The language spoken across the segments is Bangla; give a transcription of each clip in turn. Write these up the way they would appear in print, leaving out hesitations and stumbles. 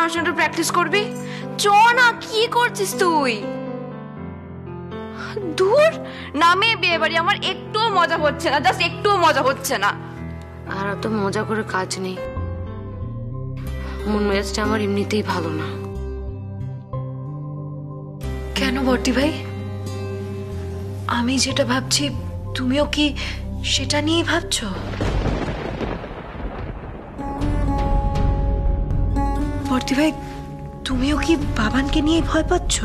আমার সঙ্গে প্র্যাকটিস করবি? চ না, কি করছিস তুই? দূর, নামে বিয়ে বাড়ি আমার একটুও মজা হচ্ছে না, জাস্ট একটুও মজা হচ্ছে না। আর অত মজা করে কাজ নেই, মন মেজাজটা আমার এমনিতেই ভালো না। কেন বর্দি ভাই? আমি যেটা ভাবছি তুমিও কি সেটা নিয়েই ভাবছো? বর্দি ভাই, তুমিও কি বাবানকে নিয়ে ভয় পাচ্ছ?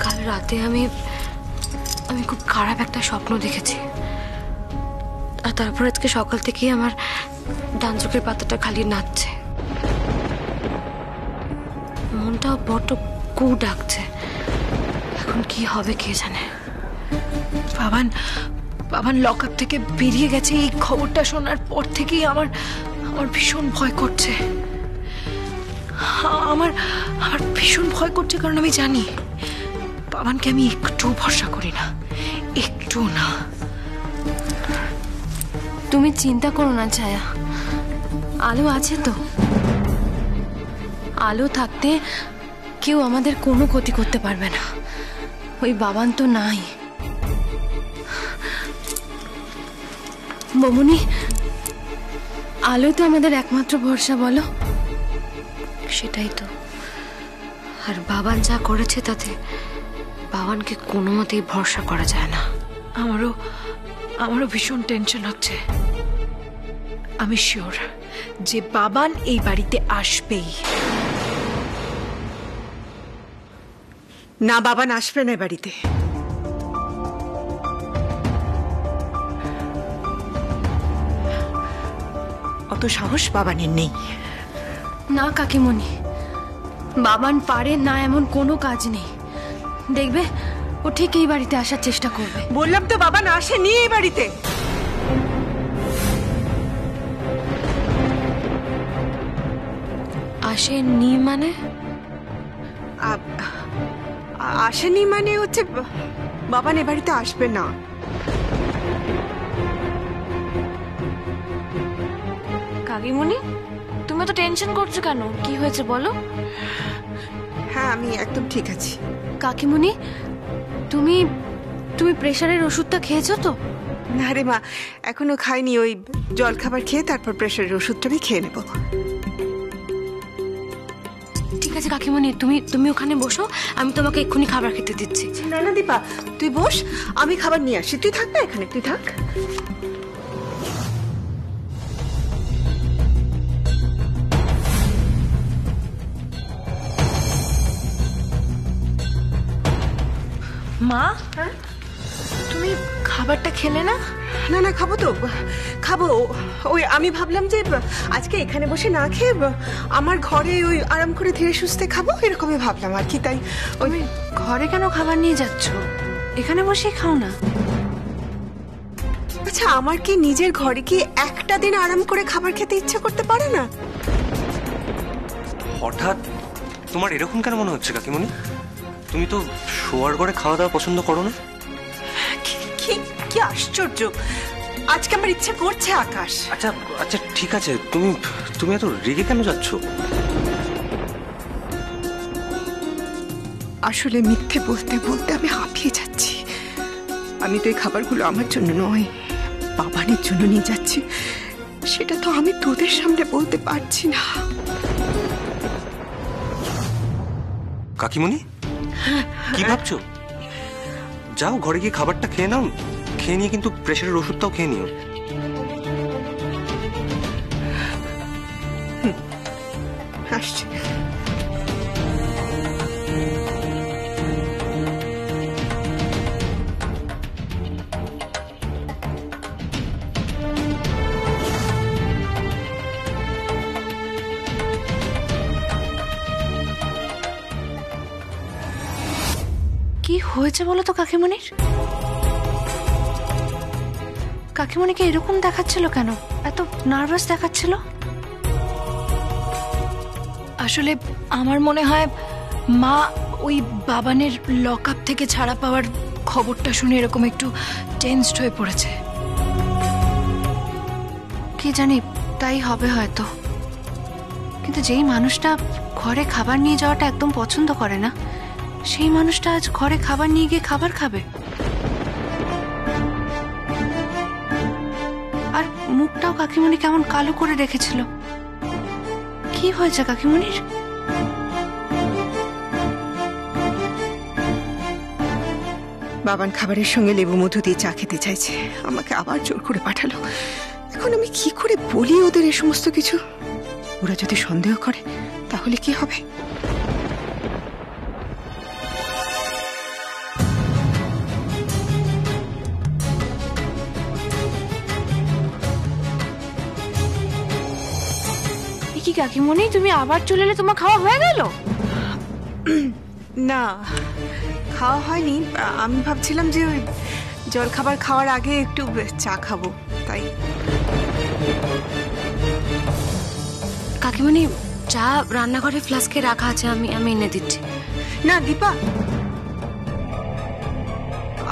কাল রাতে আমি খুব খারাপ একটা স্বপ্ন দেখেছি, আর তারপর আজকে সকাল থেকেই আমার ডান চোখের পাতাটা খালি নাচছে, মনটাও বড্ড কু ডাকছে। এখন কি হবে কে জানে। বাবান লকআপ থেকে বেরিয়ে গেছে, এই খবরটা শোনার পর থেকেই আমার ভীষণ ভয় করছে। আমার ভীষণ ভয় করছে, কারণ আমি জানি বাবানকে আমি একটু ভরসা করি না, একটু না। তুমি চিন্তা করো না ছায়া, আলো আছে তো। আলো থাকতে কেউ আমাদের কোনো ক্ষতি করতে পারবে না। ওই বাবান তো নাই। বমুনি, আলো তো আমাদের একমাত্র ভরসা, বলো। সেটাই তো। আর বাবান যা করেছে তাতে বাবানকে কোনো মতেই ভরসা করা যায় না। আমারও ভীষণ টেনশন হচ্ছে। আমি শিওর যে বাবান এই বাড়িতে আসবেই। না, বাবান আসবে না বাড়িতে। অত সাহস বাবানের নেই। না কাকিমণি, বাবান পারে না এমন কোনো কাজ নেই। দেখবে ও ঠিক এই বাড়িতে আসার চেষ্টা করবে। বললাম তো বাবান আসেনি এই বাড়িতে। আসেনি মানে? আসেনি মানে হচ্ছে বাবান এ বাড়িতে আসবে না। কাকিমণি, তুমি তো টেনশন করছো কেন? কি হয়েছে বলো? হ্যাঁ, আমি একদম ঠিক আছি। কাকিমণি, তুমি তুমি প্রেশারের ওষুধটা খেয়েছো তো? না রে মা, এখনো খাইনি। ওই জল খাবার খেয়ে তারপর প্রেশারের ওষুধটা আমি খেয়ে নেব। ঠিক আছে কাকিমণি, তুমি ওখানে বসো, আমি তোমাকে এক্ষুনি খাবার খেতে দিচ্ছি। না না দীপা, তুই বস, আমি খাবার নিয়ে আসি। তুই থাক না এখানে, তুই থাক। মা, তুমি খাবারটা খেলে না? না না, খাবো তো, খাবো। ওই আমি ভাবলাম যে আজকে এখানে বসে না খেয়ে আমার ঘরে ওই আরাম করে ধীরে সুস্থে খাবো, এরকমই ভাবলাম আর কি। তাই ওই ঘরে কেন খাবার নিয়ে যাচ্ছ? এখানে বসে খাও না। আচ্ছা, আমার কি নিজের ঘরে কি একটা দিন আরাম করে খাবার খেতে ইচ্ছা করতে পারে না? হঠাৎ তোমার এরকম কেন মনে হচ্ছে কাকিমণি? তুমি তো শোয়ার ঘরে খাওয়া দাওয়া পছন্দ করো না? কি আশ্চর্য, আজকে আমার ইচ্ছে করছে আকাশ। আচ্ছা আচ্ছা, ঠিক আছে, তুমি এত রেগে কেন যাচ্ছ? আসলে মিথ্যে বলতে বলতে আমি হাঁপিয়ে যাচ্ছি। আমি তো এই খাবারগুলো আমার জন্য নয়, বাবানের জন্য নিয়ে যাচ্ছি। সেটা তো আমি তোদের সামনে বলতে পারছি না। কাকিমণি, কি ভাবছো? যাও ঘরে গিয়ে খাবারটা খেয়ে নাও, খেয়ে নিয়ে কিন্তু প্রেশারের ওষুধটাও খেয়ে নিও। আসছে। কি হয়েছে বলো তো কাকিমণির? কাকিমণিকে এরকম দেখাচ্ছিল কেন? এত নার্ভাস দেখাচ্ছিল? আসলে আমার মনে হয় মা ওই বাবানের লকআপ থেকে ছাড়া পাওয়ার খবরটা শুনে এরকম একটু টেনসড হয়ে পড়েছে। কি জানি, তাই হবে হয়তো। কিন্তু যেই মানুষটা ঘরে খাবার নিয়ে যাওয়াটা একদম পছন্দ করে না, সেই মানুষটা আজ ঘরে খাবার নিয়ে গিয়ে খাবার খাবে। আর মুখটাও কাকিমণি কেমন কালো করে রেখেছিল। কি হয়েছে কাকিমণির? বাবান খাবারের সঙ্গে লেবু মধু দিয়ে চা খেতে চাইছে, আমাকে আবার জোর করে পাঠালো। এখন আমি কি করে বলি ওদের এ সমস্ত কিছু? ওরা যদি সন্দেহ করে তাহলে কি হবে? কি কাকিমণি, তুমি আবার চলে এলে? তোমার খাওয়া হয়ে গেল? না, খাওয়া হয়নি। আমি ভাবছিলাম যে ওই জলখাবার খাওয়ার আগে একটু চা খাবো, তাই। কাকিমণি, চা রান্নাঘরে ফ্লাস্কে রাখা আছে, আমি এনে দিচ্ছি। না দীপা,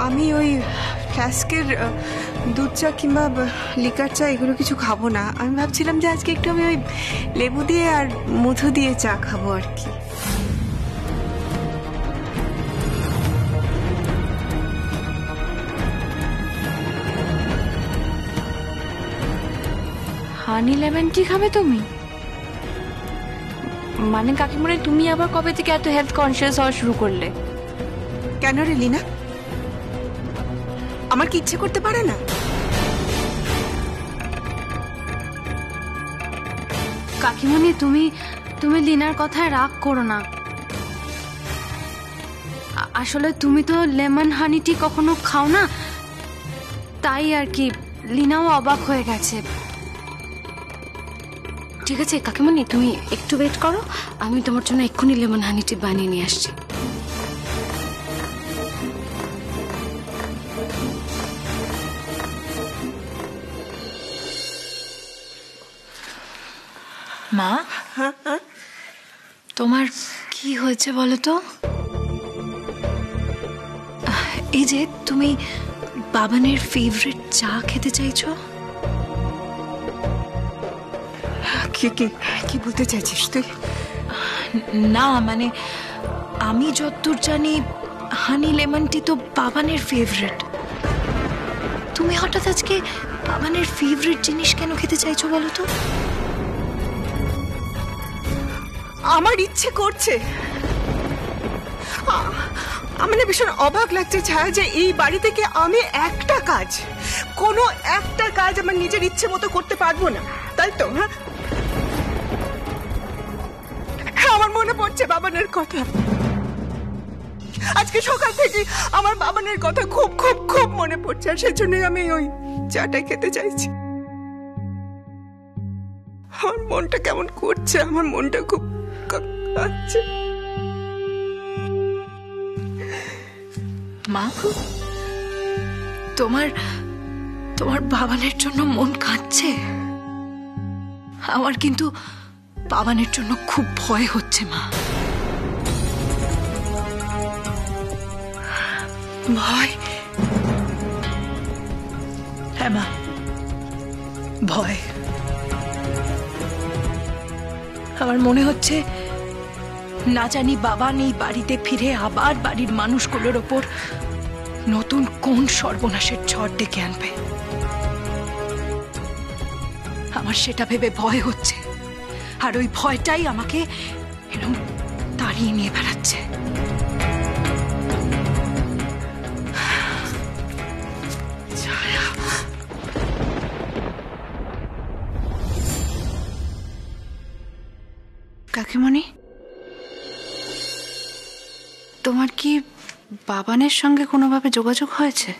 আমি ওই ফ্লাস্কের দুধ চা কিংবা লিকার চা এগুলো কিছু খাবো না। আমি ভাবছিলাম যে আজকে একটু আমি ওই লেবু দিয়ে আর মধু দিয়ে চা খাবো আর কি। হানি লেমন টি খাবে তুমি? মানে কাকিমণি, তুমি আবার কবে থেকে এত হেলথ কনসিয়াস হওয়া শুরু করলে? কেন রে লীনা, আমার কি ইচ্ছে করতে পারে না? কাকিমণি, তুমি লিনার কথায় রাগ করো না। আসলে তুমি তো লেমন হানি টি কখনো খাও না, তাই আর কি। লিনাও অবাক হয়ে গেছে। ঠিক আছে কাকিমণি, তুমি একটু ওয়েট করো, আমি তোমার জন্য এক্ষুনি লেমন হানি টি বানিয়ে নিয়ে আসছি। মা, তোমার কি হয়েছে বলো তো? এই যে তুমি বাবানের ফেভারিট চা খেতে চাইছো। কি বলতে চাইছিস তুই? না মানে, আমি যতদূর জানি হানি লেমন টি তো বাবানের ফেভারিট। তুমি হঠাৎ আজকে বাবানের ফেভারিট জিনিস কেন খেতে চাইছো বলো তো? আমার ইচ্ছে করছে। আমার না ভীষণ অবাক লাগছে ছায়া, যে এই বাড়ি থেকে আমি কোনো একটা কাজ আমার নিজের ইচ্ছে মতো করতে পারবো না, তাই তো? হ্যাঁ, আমার মনে পড়ছে বাবানের কথা। আজকে সকাল থেকে আমার বাবানের কথা খুব খুব খুব মনে পড়ছে, আর সেজন্যই আমি ওই চাটা খেতে চাইছি। আমার মনটা কেমন করছে, আমার মনটা খুব কাঁদছে। মা, তোমার বাবানের জন্য মন কাঁদছে? আমার কিন্তু বাবানের জন্য খুব ভয় হচ্ছে মা। ভয়? হ্যাঁ মা, ভয়। আমার মনে হচ্ছে না জানি বাবা নেই বাড়িতে ফিরে আবার বাড়ির মানুষগুলোর ওপর নতুন কোন সর্বনাশের ঝড় ডেকে আনবে। আমার সেটা ভেবে ভয় হচ্ছে, আর ওই ভয়টাই আমাকে এরকম তাড়িয়ে নিয়ে বেড়াচ্ছে। কাকিমণি, তোমার কি বাবানের সঙ্গে কোনোভাবে যোগাযোগ হয়েছে?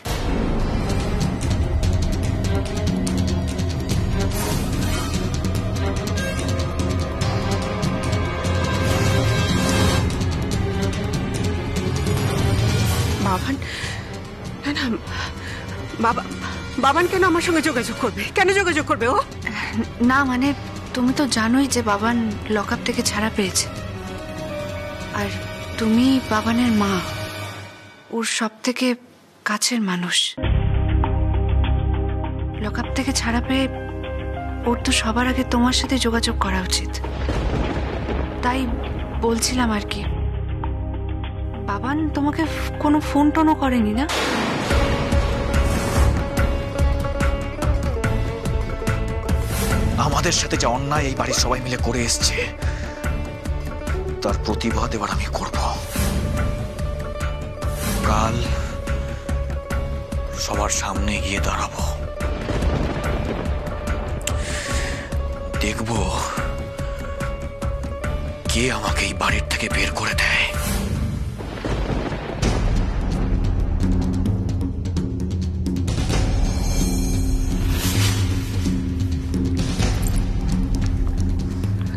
বাবান? না না, বাবান কেন আমার সঙ্গে যোগাযোগ করবে? কেন যোগাযোগ করবে ও? না মানে, তুমি তো জানোই যে বাবান লকআপ থেকে ছাড়া পেয়েছে, আর তুমি বাবানের মা, ওর সব থেকে কাছের মানুষ। লকআপ থেকে ছাড়া পেয়ে ওর তো সবার আগে তোমার সাথে যোগাযোগ করা উচিত। তাই বলছিলাম আর কি, বাবান তোমাকে কোনো ফোন টোনও করেনি না? আমাদের সাথে যা অন্যায় এই বাড়ির সবাই মিলে করে এসছে, তার প্রতিবাদ এবার আমি করব। কাল সবার সামনে গিয়ে দাঁড়াবো, দেখব কে আমাকে এই বাড়ির থেকে বের করে দেয়।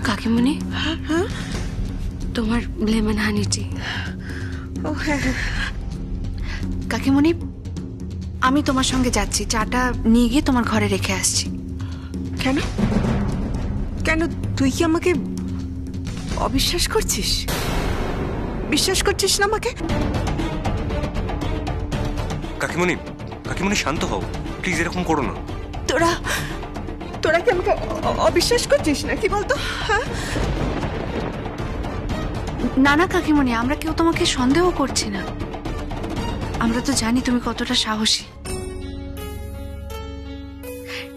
কাকিমণি, তোমার লেমন হানি টি। ও হ্যাঁ হ্যাঁ, কাকিমণি, আমি তোমার সঙ্গে যাচ্ছি, চাটা নিয়ে গিয়ে তোমার ঘরে রেখে আসছি। কেন কেন তুই কি আমাকে অবিশ্বাস করছিস? বিশ্বাস করছিস না আমাকে? কাকিমণি, কাকিমণি শান্ত হও প্লিজ, এরকম করো না। তোরা তোরা কি আমাকে অবিশ্বাস করছিস না কি বলতো? হ্যাঁ, না না কাকিমণি, আমরা কেউ তোমাকে সন্দেহ করছি না। আমরা তো জানি তুমি কতটা সাহসী,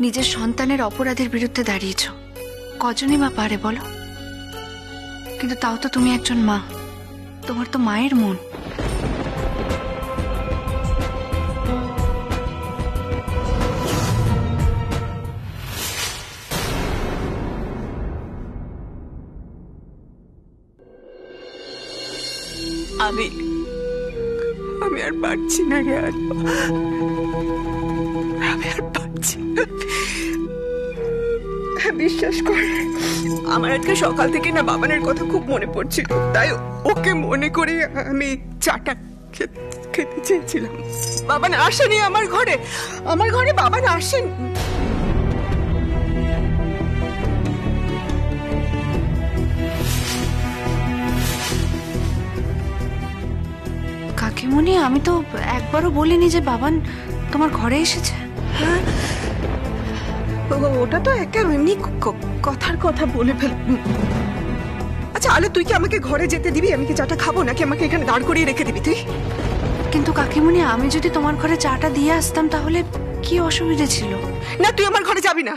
নিজের সন্তানের অপরাধের বিরুদ্ধে দাঁড়িয়েছ। কজনই বা পারে বলো? কিন্তু তাও তো তুমি একজন মা, তোমার তো মায়ের মন। আমি আমি আর পারছি না রে, আর আমি আর পারছি না। বিশ্বাস কর, আমার আজকে সকাল থেকে না বাবানের কথা খুব মনে পড়ছিল, তাই ওকে মনে করে আমি চাটা খেতে চেয়েছিলাম। বাবান আসেনি আমার ঘরে, আমার ঘরে বাবান আসেন। কাকিমণি, আমি তো একবারও বলিনি যে বাবান তোমার ঘরে এসেছে। হ্যাঁ, ওটা তো একটা এমনি কথার কথা বলে ফেল। আচ্ছা আলো, তুই কি আমাকে ঘরে যেতে দিবি? আমি কি চাটা খাবো, নাকি আমাকে এখানে দাঁড় করিয়ে রেখে দিবি তুই? কিন্তু কাকিমণি, আমি যদি তোমার ঘরে চাটা দিয়ে আসতাম তাহলে কি অসুবিধা ছিল? না, তুই আমার ঘরে যাবি না।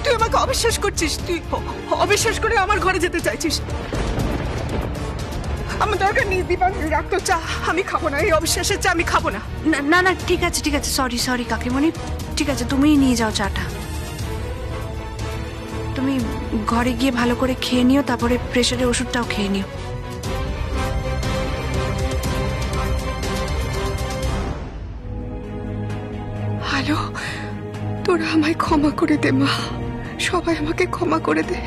তুই আমাকে অবিশ্বাস করছিস, তুই অবিশ্বাস করে আমার ঘরে যেতে চাইছিস। আমার দরকার নেই দীপান, রাখতো চা, আমি খাবো না, এই অবিশ্বাসের চা আমি খাবো না। না না, ঠিক আছে ঠিক আছে, সরি সরি কাকিমণি, ঠিক আছে, তুমিই নিয়ে যাও চাটা। তুমি ঘরে গিয়ে ভালো করে খেয়ে নিও, তারপরে প্রেশারের ওষুধটাও খেয়ে নিও। হ্যালো, তোরা আমায় ক্ষমা করে দে মা, সবাই আমাকে ক্ষমা করে দে।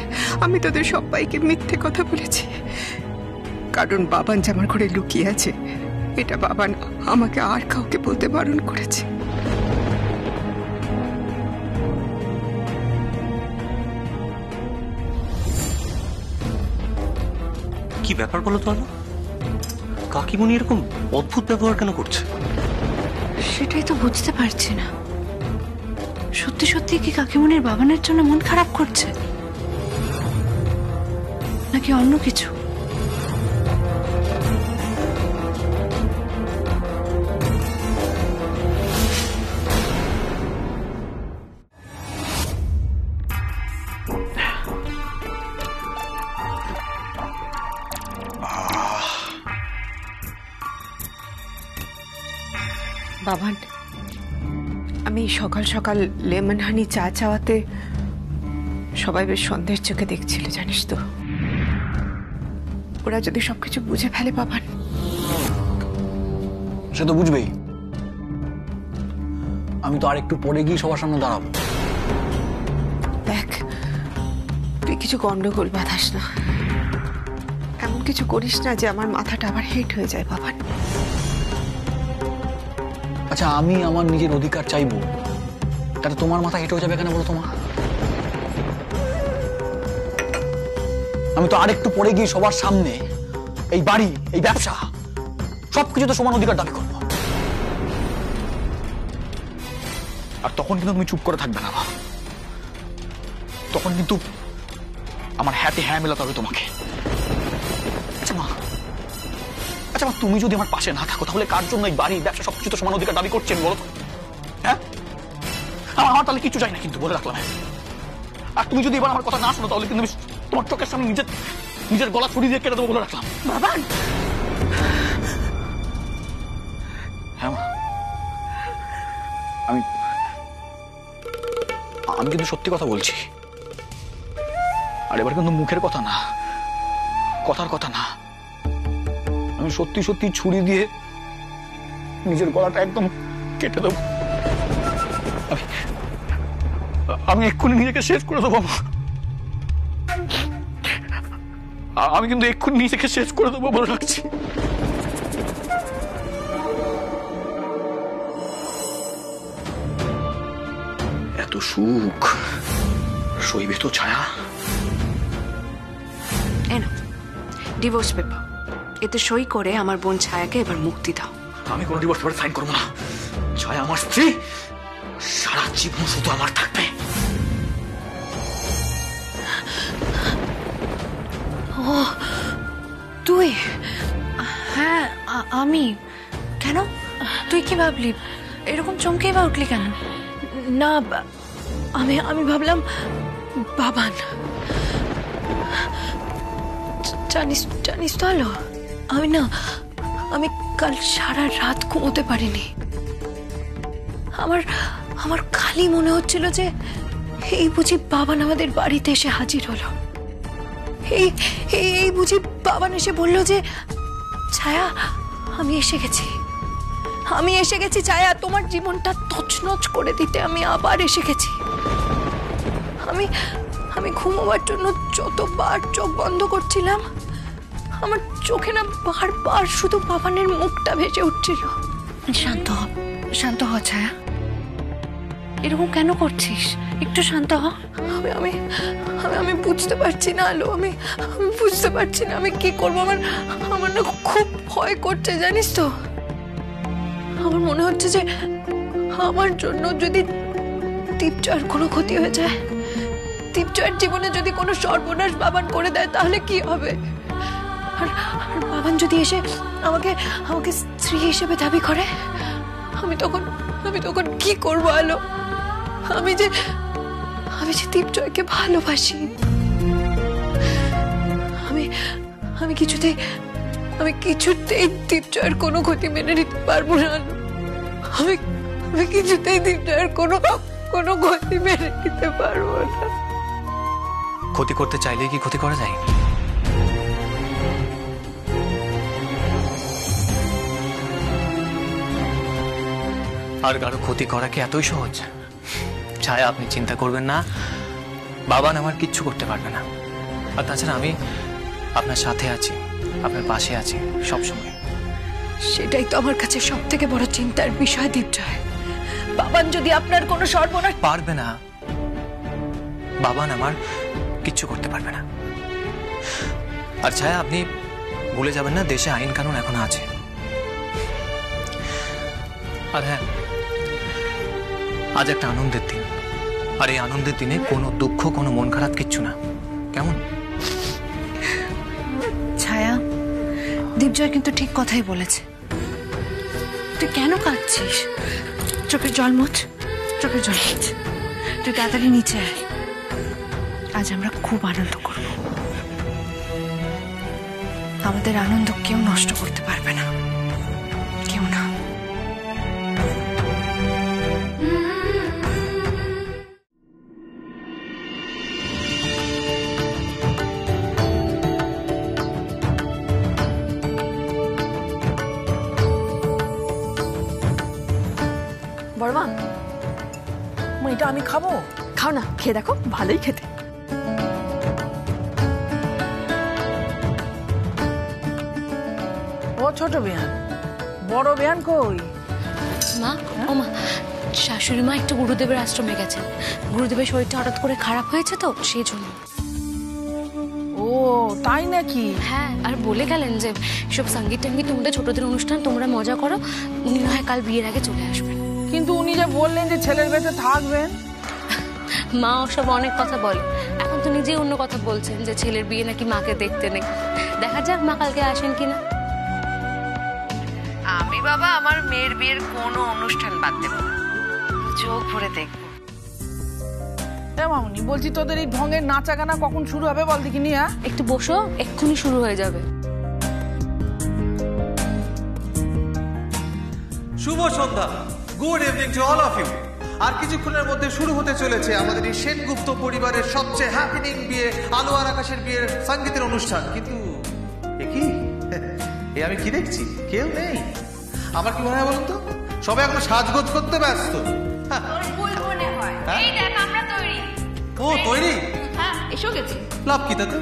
আমি তোদের সবাইকে মিথ্যে কথা বলেছি, কারণ বাবান যে আমার ঘরে লুকিয়ে আছে এটা বাবান আমাকে আর কাউকে বলতে বারণ করেছে। কি ব্যাপার বলো তো আলো, কাকিমণি এরকম অদ্ভুত ব্যবহার কেন করছে? সেটাই তো বুঝতে পারছি না, সত্যি সত্যি কি কাকিমণির বাবানের জন্য মন খারাপ করছে নাকি অন্য কিছু? বাবান, আমি সকাল সকাল লেমন হানি চা চাওয়াতে সবাই বেশ সন্দেহের চোখে দেখছিল, জানিস তো। ওরা যদি সবকিছু বুঝে ফেলে বাবান। সে তো বুঝবেই, আমি তো আর একটু পরে গিয়ে সবার সামনে দাঁড়াবো। দেখ, তুই কিছু গন্ডগোল বাঁধাস না, এমন কিছু করিস না যে আমার মাথাটা আবার হিট হয়ে যায় বাবান। আচ্ছা, আমি আমার নিজের অধিকার চাইবো, তাতে তোমার মাথা হেঁটে হয়ে যাবে কেন বলো? তোমার আমি তো আরেকটু পরে গিয়ে সবার সামনে এই বাড়ি, এই ব্যবসা, সবকিছু তো সমান অধিকার দাবি করবো। আর তখন কিন্তু তুমি চুপ করে থাকবে না, মা। তখন কিন্তু আমার হ্যাঁতে হ্যাঁ মেলাতে হবে তোমাকে। আচ্ছা মা, তুমি যদি আমার পাশে না থাকো তাহলে কার জন্য এই বাড়ি, ব্যবসা সবকিছু তো সমান অধিকার দাবি করছেন বলো তো? হ্যাঁ, আমার তাহলে কিছু চাই না, কিন্তু বলে রাখলাম। আর তুমি যদি এবার আমার কথা না শোনো তাহলে কিন্তু আমি তোমার চোখের সামনে নিজের গলা ছুরি দিয়ে কেটে দেবো, বলে রাখলাম। বাবান, হ্যাঁ মা, আমি কিন্তু সত্যি কথা বলছি। আর এবার কিন্তু মুখের কথা না, কথার কথা না, আমি সত্যি সত্যি ছুরি দিয়ে নিজের গলাটা একদম কেটে দেবো। আমি এক্ষুনি নিজেকে শেষ করে দেবো। আমি কিন্তু এক্ষুনি নিজেকে শেষ করে দেবো, বলে রাখছি। এত সুখ সইবে তো ছায়া? এনো ডিভোর্স পেপার, এতে সই করে আমার বোন ছায়াকে এবার মুক্তি দাও। আমি কোনো ডিভোর্স পেপারে সাইন করবো না। ছায়া আমার স্ত্রী, সারা জীবন শুধু আমার থাকবে। ও তুই? হ্যাঁ আমি। কেন, তুই কি ভাবলি? এরকম চমকেই বা উঠলি কেন? না আমি ভাবলাম বাবান। জানিস তো আলো, আমি কাল সারা রাত ঘুমোতে পারিনি। আমার খালি মনে হচ্ছিল যে এই বুঝি বাবান আমাদের বাড়িতে এসে হাজির হলো। এই বুঝি বাবান এসে বলল যে ছায়া আমি এসে গেছি ছায়া, তোমার জীবনটা তছনছ করে দিতে আমি আবার এসে গেছি। আমি ঘুমোবার জন্য যতবার চোখ বন্ধ করছিলাম আমার চোখে না বারবার শুধু বাবানের মুখটা ভেসে উঠছিল। শান্ত হ ছায়া, এরকম কেন করছিস? একটু শান্ত হ। আমি বুঝতে পারছি না আলো, আমি বুঝতে পারছি না আমি কি করবো। আমার না খুব ভয় করছে, জানিস তো। আমার মনে হচ্ছে যে আমার জন্য যদি দীপজয়ের কোনো ক্ষতি হয়ে যায়, দীপজয়ের জীবনে যদি কোনো সর্বনাশ বাবান করে দেয় তাহলে কি হবে? আর বাবান যদি এসে আমাকে স্ত্রী হিসেবে দাবি করে, আমি তখন কি করবো আলো? আমি যে দীপজয়কে ভালোবাসি। আমি কিছুতেই দীপজয়ের কোনো ক্ষতি মেনে নিতে পারবো না। আমি কিছুতেই দীপজয়ের কোনো ক্ষতি মেনে নিতে পারবো না। ক্ষতি করতে চাইলে কি ক্ষতি করা যায়? আর কারো ক্ষতি করা কি এতই সহজ? ছায়া, আপনি চিন্তা করবেন না, বাবান আমার কিচ্ছু করতে পারবে না। আর তাছাড়া আমি আপনার সাথে আছি, আপনার পাশে আছি সবসময়। সেটাই তো আমার কাছে সব থেকে বড় চিন্তার বিষয় দীপজয়। বাবান যদি আপনার কোনো সর্বনাশ। পারবে না, বাবান আমার কিচ্ছু করতে পারবে না। আর ছায়া, আপনি ভুলে যাবেন না দেশে আইন কানুন এখনো আছে। আর হ্যাঁ, আজ একটা আনন্দের দিন, আর এই আনন্দের দিনে কোনো দুঃখ, কোনো মন খারাপ কিচ্ছু না, কেমন? ছায়া, দীপজয় কিন্তু ঠিক কথাই বলেছে। তুই কেন কাঁদছিস? চোখের জল মোছ। তুই তাড়াতাড়ি নিচে আয়। আজ আমরা খুব আনন্দ করব। আমাদের আনন্দ কেউ নষ্ট করতে পারবে না, কেউ না। বড়মা, এটা আমি খাবো। খাও না, খেয়ে দেখো, ভালোই খেতে। ও ছোট বেয়ান, বড় বেয়ান কই? মা, ও মা, শাশুড়ি মা একটু গুরুদেবের আশ্রমে গেছেন। গুরুদেবের শরীরটা হঠাৎ করে খারাপ হয়েছে তো, সেই জন্য। ও তাই নাকি? হ্যাঁ, আর বলে গেলেন যে সব সঙ্গীত টঙ্গীত, তোমাদের ছোটদের অনুষ্ঠান, তোমরা মজা করো, উনি না হয় কাল বিয়ের আগে চলে আসবেন। কিন্তু উনি যে বললেন যে ছেলের বেঁচে থাকবেন। মা ওসব অনেক কথা বলে, এখন তো নিজেই অন্য কথা বলছেন যে ছেলের বিয়ে নাকি মাকে দেখতে নেই। দেখা যাক মা কালকে আসেন কিনা। আমি বাবা আমার মেয়ের বিয়ের কোনো অনুষ্ঠান বাদ দেব না, চোখ ভরে দেখবো। মামনি বলছি তোদের এই ঢঙের নাচা গানা কখন শুরু হবে বল দেখিনি? একটু বসো, এক্ষুনি শুরু হয়ে যাবে। শুভ সন্ধ্যা, good evening to all of you. আর কিছুক্ষণের মধ্যে শুরু হতে চলেছে আমাদের এই সেনগুপ্ত পরিবারের সবচেয়ে হ্যাপিনিং বিয়ে, আলো আর আকাশের বিয়ের সঙ্গীতের অনুষ্ঠান। কিন্তু কি আমি কি দেখছি? কেউ নেই। আমার কি মনে হয় বলুন তো, সবাই এখন সাজগোজ করতে ব্যস্ত। ও তৈরি? হ্যাঁ, এসো গেছি। লাভ কি তাতে?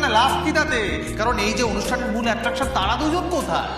না লাভ কি তাতে? কারণ এই যে অনুষ্ঠানের মূল অ্যাট্রাকশন, তারা দুজন কোথায়?